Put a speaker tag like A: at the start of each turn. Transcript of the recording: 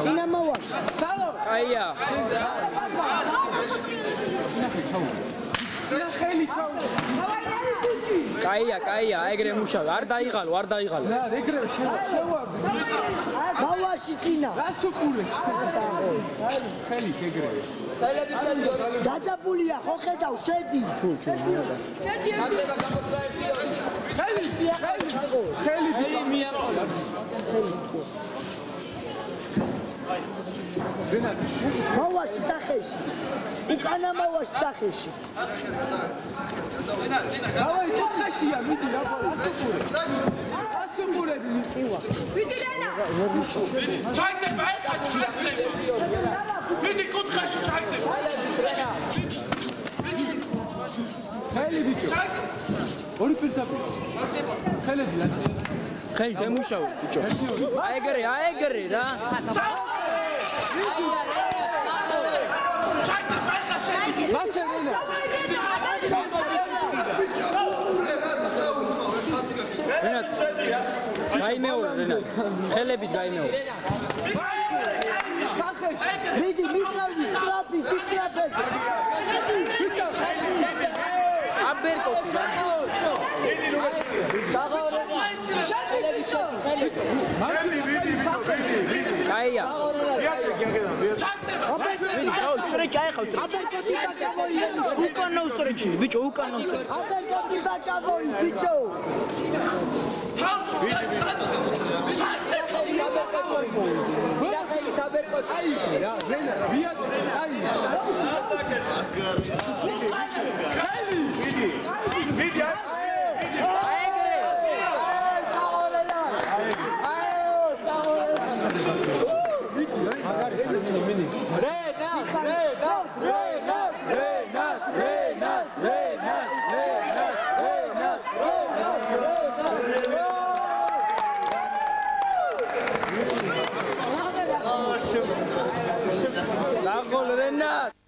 A: წინამოვარ.
B: კაია. კაია, ეგრე მუშაობ, არ დაიღალო.
C: რა, ეგრე შევარდი.
A: მოვაში წინა.
C: რას უყურებს? ხელით ეგრე.
A: დაძაბულია, ხო ხედავ, შედი.
C: ხელი მიაყოლა.
A: მოვაში სახეში. უკანა მოვაში სახეში.
C: დავაი კუთხეშია, მიდი რა პოლიციურე. ასუყურები მიყვა.
D: ვიჯერანა.
E: ჩაიგდება ეხა ჩაიგდება. მიდი კუთხეში ჩაიგდება.
C: ხელი ბიჭო. ორი პირდაპირ. ხელები ლაჭი.
B: ხელი დემუშავე ბიჭო. აეგრე რა.
E: ჩაიგდება ეხა შედი.
C: მასე რენა.
B: გაიმეორე რენატ. ხელები გაიმეორე.
C: სახეში.
A: მიდი მიყავი სტრაფი, სტრაფი.
B: აბერტოთი რა. კაია. უკანა უსწრეჩი ბიჭო, უკანა უსწრეჩი.
A: აბერტოთი ბაკავოი ბიჭო.
B: Renat!